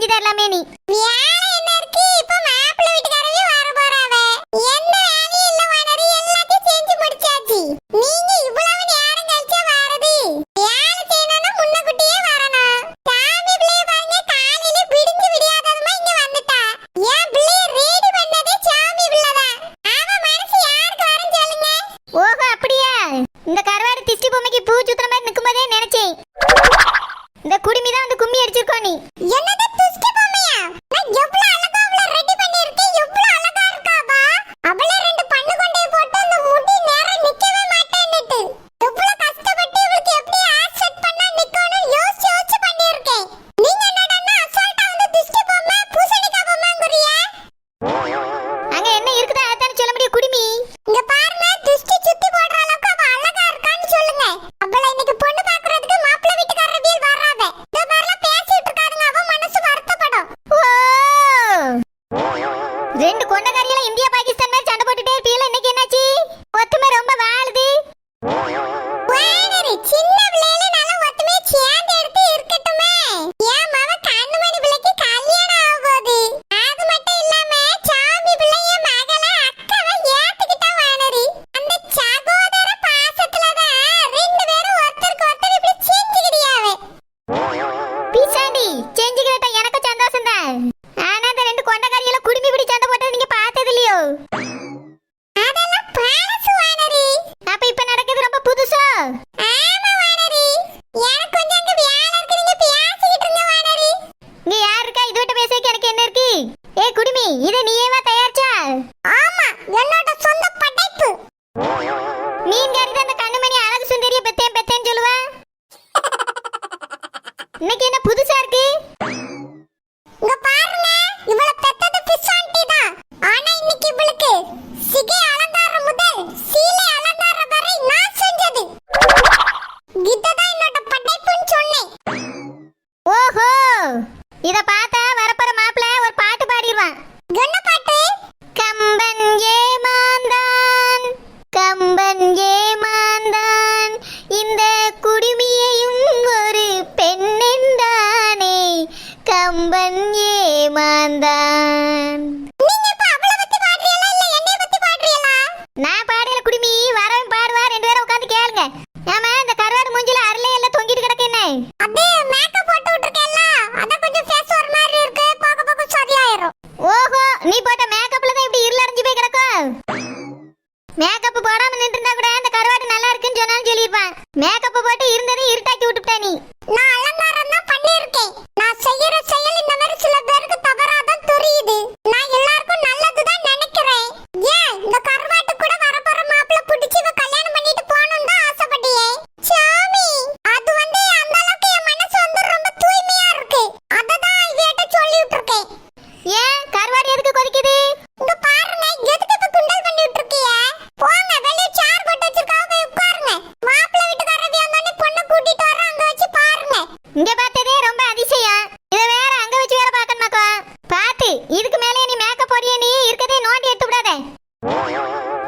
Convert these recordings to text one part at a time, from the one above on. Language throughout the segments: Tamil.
செஞ்சு தரலாமே நீ. வேலை என்ன இருக்கு? இப்ப மாப்பிள்ளை வீட்டுக்காரவே வர போறாவே. எந்த வேலையும் இல்ல வானரி, எல்லாத்தையும் செஞ்சு முடிச்சாச்சு. நீங்க இவ்வளவு நேரம் கழிச்சா வரது? வேலை செய்யணும்னா முன்னக்கூட்டியே வரணும். சாமி பிள்ளைய பாருங்க, காலையில விடிஞ்சு விடியாததுமா இங்க வந்துட்டா. என் பிள்ளைய ரெடி பண்ணதே சாமி பிள்ளைதான். அவ மனசு யாருக்கு வரும் சொல்லுங்க? ஓஹோ அப்படியா? இந்த கருவாடு திஷ்டி பொம்மைக்கு பூ சுத்துற மாதிரி நிக்கும்போதே நினைச்சேன். இந்த குடிமி தான் அந்த கும்மி அடிச்சிருக்கோ நீ. என்னது திஷ்டி பொம்மையா? நான் எவ்வளவு அழகா அவளை ரெடி பண்ணிருக்கேன். எவ்வளவு அழகா இருக்காவா? அவளே ரெண்டு பண்ணு கொண்டே போட்டு அந்த முடி நேரா நிக்கவே மாட்டேன்னுட்டு எவ்வளவு கஷ்டப்பட்டு இவளுக்கு எப்படி ஆட் செட் பண்ணா நிக்கணும் யோசிச்சு யோசிச்சு பண்ணிருக்கேன். நீங்க என்னடா அசால்ட்டா வந்து திஷ்டி பொம்மை பூசணிக்காய் பொம்மைங்கறியா? அங்க என்ன இருக்குதா அதானே சொல்ல முடியும் குடிமி. இங்க பாருங்க, திஷ்டி சுத்தி போடுற அளவுக்கு அவ அழகா இருக்கான்னு சொல்லுங்க. அவளை இன்னைக்கு பொண்ணு பாக்குறதுக்கு மாப்பிள்ளை வீட்டுக்காரர் வீல் வராத. இந்த மாதிரிலாம் பேசிட்டு இருக்காதுங்க, அவ மனசு வருத்தப்படும். ரெண்டு கொண்டகாரியில இந்தியா பாகிஸ்தான் மாதிரி சண்டை போட்டுட்டே இருப்பீல, இன்னைக்கு என்னாச்சு? ஒத்துமை ரொம்ப வாழுது. சின்ன பிள்ளையில நல்லா ஒத்துமையை சேர்ந்து எடுத்து இருக்கட்டுமே. என் மவ கண்ணுமணி பிள்ளைக்கு கல்யாணம் ஆக போகுது. அது மட்டும் இல்லாம சாமி பிள்ளை என் மகளை அக்காவை ஏத்துக்கிட்டா வானரி. அந்த சகோதர பாசத்துலதான் ரெண்டு பேரும் ஒருத்தருக்கு ஒருத்தர் இப்படி செஞ்சுக்கிறியாவே. பிசாண்டி செஞ்சுக்கிட்ட எனக்கு சந்தோஷம் தான். ஆனா அந்த ரெண்டு கொண்டகாரியில குடுமி பிடி சண்டை போட்டது நீங்க பார்த்தது இல்லையோ? அதெல்லாம் பழசு வானரி. அப்ப இப்ப நடக்குது ரொம்ப புதுசா? ஆமா வானரி. எனக்கு கொஞ்சம் அங்க வேலை இருக்கு, நீங்க பேசிக்கிட்டு இருங்க வானரி. இங்க யார் இருக்கா? இது விட்டு பேசக்கு எனக்கு என்ன இருக்கு? ஏய் குடுமி, இத நீயேவா தயாரிச்சா? ஆமா, என்னோட சொந்த படைப்பு. நீங்க அந்த கண்ணுமணி அழகு சுந்தரிய பெத்தேன் பெத்தேன்னு சொல்லுவா. இன்னைக்கு என்ன புதுசா இருக்கு? இங்க பாருங்க, இவள பெத்தது பிசாண்டி தான். ஆனா இன்னைக்கு இவளுக்கு சிகை அலங்காரம் முதல் சீலை அலங்காரம் வரை நான் செஞ்சது. இதுதான் என்னோட படைப்புன்னு சொன்னேன். ஓஹோ, இத பார்த்தா வரப்போற மாப்பிள்ளை ஒரு பாட்டு பாடிடுவான். என்ன பாட்டு? கம்பன் ஏமாந்தான், கம்பன் ஏமாந்தான், இந்த குடுமியையும் ஒரு பெண்ணென்றானே, கம்பன் ஏமாந்தான். நீங்க இப்ப அவளை பத்தி பாடுறீங்களா இல்ல என்னைய பத்தி பாடுறீங்களா? நான் பாடல குடுமி, வரவன் பாடுவா, ரெண்டு பேரும் உட்கார்ந்து கேளுங்க. ஆமா, இந்த கருவாடு மூஞ்சில அரளே எல்லாம் தொங்கிட்டு கிடக்கு என்ன? அப்படியே மேக்கப் போட்டு விட்டுருக்கேல்ல, அத கொஞ்சம் ஃபேஸ் ஒரு மாதிரி இருக்கு, போக போக சரியாயிரும். ஓஹோ, நீ போட்ட மேக்கப்ல தான் இப்படி இருள அடைஞ்சு போய் கிடக்கு. மேக்கப் போடாம நின்றுந்தா கூட இந்த கருவாடு நல்லா இருக்குன்னு சொன்னாலும் சொல்லிருப்பான். மேக்கப் போட்டு இருந்ததே இருட்டாக்கி விட்டுட்டா நீ. நான் அலங்காரம் தான் பண்ணிருக்கேன். நான் செய்யற செயல் இந்த மாதிரி சில பேருக்கு தவறாதான் தெரியுது. நான் எல்லாருக்கும் நல்லதுதான் நினைக்கிறேன். ஏன் இந்த கருவாட்டு கூட வரப்போற மாப்பிள்ளை பிடிச்சி இவ கல்யாணம் பண்ணிட்டு போகணும்னு தான் ஆசைப்பட்டியே. சாமி, அது வந்து அந்த அளவுக்கு என் மனசு வந்து ரொம்ப தூய்மையா இருக்கு. அததான் இவட்ட சொல்லிட்டு இருக்கேன். ஏன் கருவாடு எதுக்கு கொதிக்குது? இங்க பாருங்க, எதுக்கு இப்ப குண்டல் பண்ணிட்டு இருக்கீங்க? போங்க, வெளிய சேர் போட்டு வச்சிருக்காங்க, போய் உட்காருங்க. மாப்பிள்ளை வீட்டுக்காரவி வந்தோடனே பொண்ணை கூட்டிட்டு வர, அங்க வச்சு பாருங்க. இங்க பார்த்ததே ரொம்ப அதிசயம். இத வேற அங்க வச்சு வேற பார்க்கணுமாக்கா? பாத்து, இதுக்கு மேலே நீ மேக்கப் போடிய நீ இருக்கதே நோண்டி எடுத்து விடாத.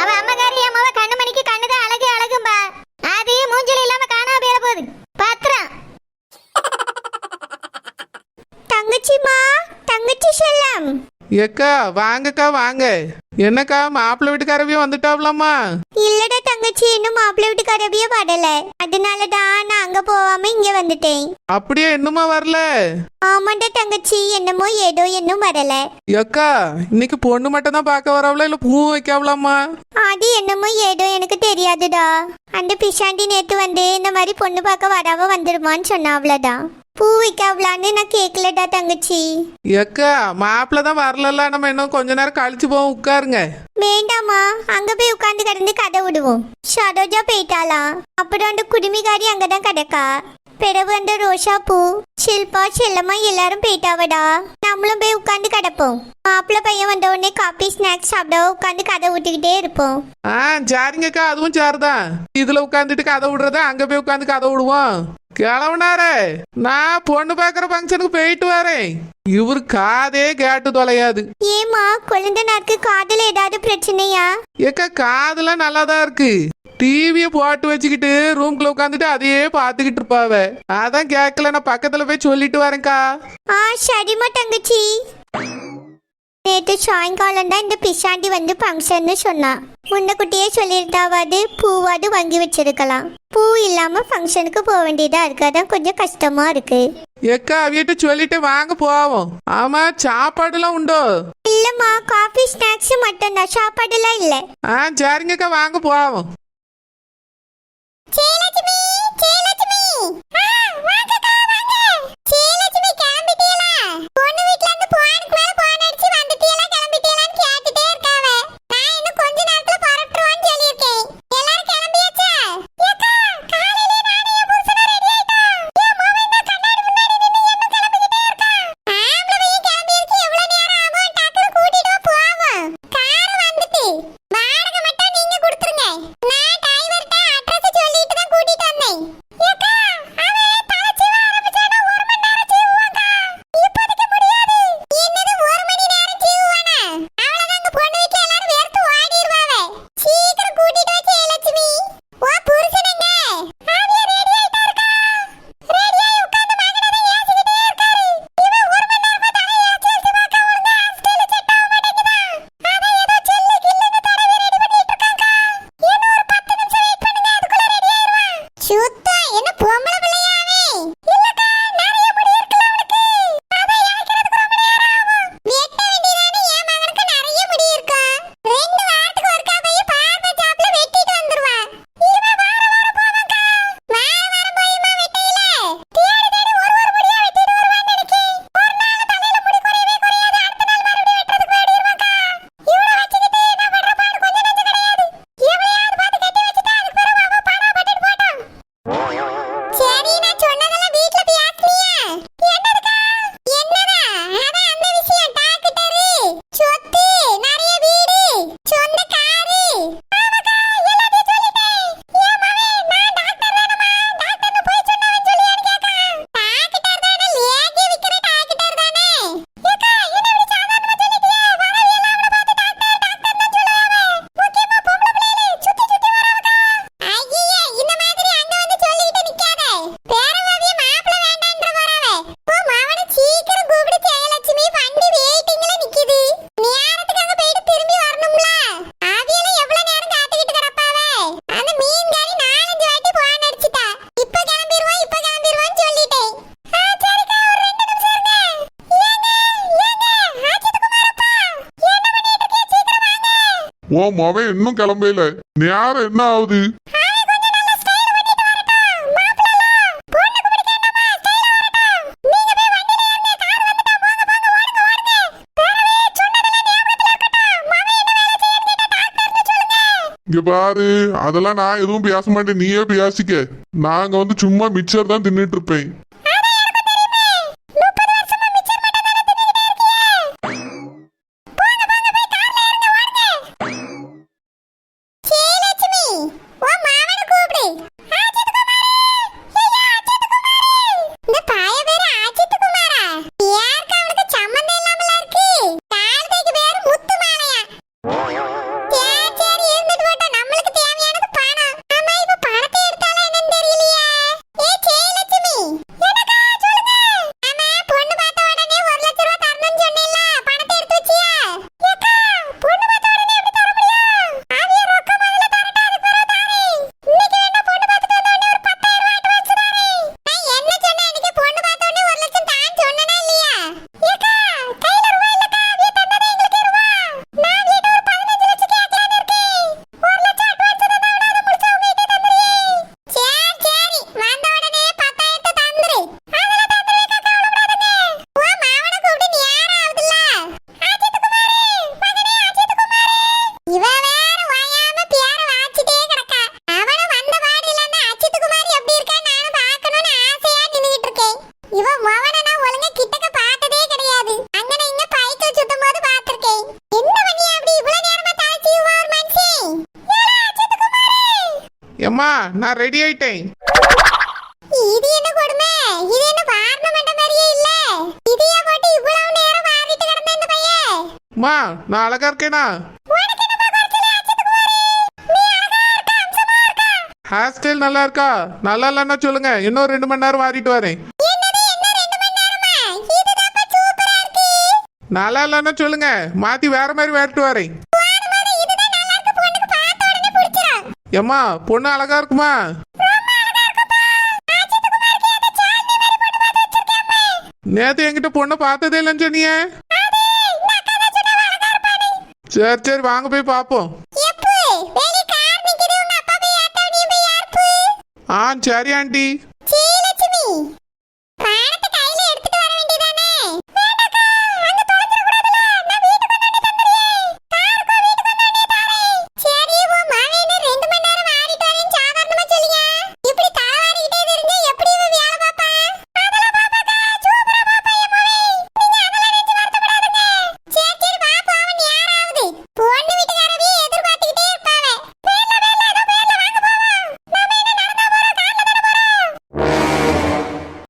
அவ அம்மகாரி அம்மாவ கண்ணுமணிக்கு கண்ணுதான் அழகு அழகும்பா. அது மூஞ்சில இல்லாம காணாம போயிட போகுது. பத்திரம். தங்கச்சிமா, தங்கச்சி செல்லம். ஏக்கா வாங்கக்கா வாங்க. என்னக்கா மாப்பிள்ளை வீட்டுக்காரவியும் வந்துட்டாவலாமா? இல்லடா தங்கச்சி, இன்னும் மாப்பிள்ளை வீட்டுக்காரவியே வரல. அதனாலதான் நான் அங்க போகாம இங்க வந்துட்டேன். அப்படியே இன்னுமா வரல? ஆமாண்டா தங்கச்சி, என்னமோ ஏதோ இன்னும் வரல. ஏக்கா இன்னைக்கு பொண்ணு மட்டும் தான் பார்க்க வரவளா இல்ல பூ வைக்கவலாமா? அது என்னமோ ஏதோ எனக்கு தெரியாதுடா. அந்த பிசாண்டி நேத்து வந்து இந்த மாதிரி பொண்ணு பார்க்க வராம வந்துருமான்னு சொன்னா, அவ்வளவுதான். பூ வைக்கவலான்னு நான் கேட்கலடா தங்கச்சி. ஏக்கா மாப்பிள்ளை தான் வரல, நம்ம இன்னும் கொஞ்ச நேரம் கழிச்சு போவோம், உட்காருங்க. வேண்டாமா, அங்க போய் உட்கார்ந்து கிடந்து கதை விடுவோம். சரோஜா போயிட்டாலாம். அப்புறம் அந்த குடுமிகாரி அங்கதான் கிடக்கா. பிறகு அந்த ரோஷா பூ, ஷில்பா, செல்லம்மா எல்லாரும் போயிட்டாவடா. நம்மளும் போய் உட்கார்ந்து கிடப்போம். மாப்பிள்ளை பையன் வந்த உடனே காபி ஸ்நாக்ஸ் சாப்பிட உட்காந்து கதை விட்டுக்கிட்டே இருப்போம். சரிங்கக்கா, அதுவும் சரிதான். இதுல உட்காந்துட்டு கதை விடுறதா, அங்க போய் உட்காந்து கதை விடுவோம். கிளவுனாரே, நான் பொண்ணு பாக்குற ஃபங்க்ஷனுக்கு போயிட்டு வரேன். இவரு காதே கேட்டு தொலையாது. ஏமா, குழந்தைனாருக்கு காதல ஏதாவது பிரச்சனையா? ஏக்கா காதெல்லாம் நல்லாதான் இருக்கு. டிவியை போட்டு வச்சுக்கிட்டு ரூம்குள்ள உட்காந்துட்டு அதையே பார்த்துக்கிட்டு இருப்பாவ. அதான் கேட்கல, நான் பக்கத்துல போய் சொல்லிட்டு வரேன்க்கா. சரிம்மா தங்கச்சி. நேற்று சாயங்காலம் தான் இந்த பிசாண்டி வந்து ஃபங்க்ஷன்னு சொன்னா. முன்னக்குட்டியே சொல்லியிருந்தாவது பூவாது வாங்கி வச்சிருக்கலாம். பூ இல்லாம ஃபங்க்ஷனுக்கு போக வேண்டியதா இருக்கு. அதான் கொஞ்சம் கஷ்டமா இருக்கு. எக்கா அவியிட்ட சொல்லிட்டு வாங்க போவோம். ஆமா, சாப்பாடுலாம் உண்டோ? இல்லம்மா, காஃபி ஸ்நாக்ஸ் மட்டும்தான், சாப்பாடுலாம் இல்ல. சரிங்கக்கா, வாங்க போவோம். ஓ மவன் இன்னும் கிளம்பல. நேரம் என்ன ஆகுது? இங்க பாரு, அதெல்லாம் நான் எதுவும் பேச மாட்டேன், நீயே பேசிக்க. நாங்க வந்து சும்மா மிச்சர் தான் தின்னுட்டு இருப்பேன். எம்மா, நான் ரெடி ஆயிட்டேன். இது என்ன கொடுமை? இது என்ன பார்லமென்ட் மாதிரியே இல்ல. இதையா போட்டு இவ்வளவு நேரம் வாரிட்டு கிடந்த இந்த பையன். நான் அழகா இருக்கேனா? உனக்கு என்ன குறைச்சல? அச்சத்து குமாரி, நீ அழகா இருக்க, அம்சமா இருக்க. ஹேர் ஸ்டைல் நல்லா இருக்கா? நல்லா இல்லைன்னா சொல்லுங்க, இன்னும் 2 மணி நேரம் மாறிட்டு வரேன். நல்லா இல்லைன்னா சொல்லுங்க, மாத்தி வேற மாதிரி வேறிட்டு வரேன். ஏம்மா பொண்ணு அழகா இருக்குமா? நேத்து என்கிட்ட பொண்ணை பார்த்ததே இல்லைன்னு சொன்னியே. சரி சரி வாங்க போய் பார்ப்போம். ஆ சரி ஆண்டி.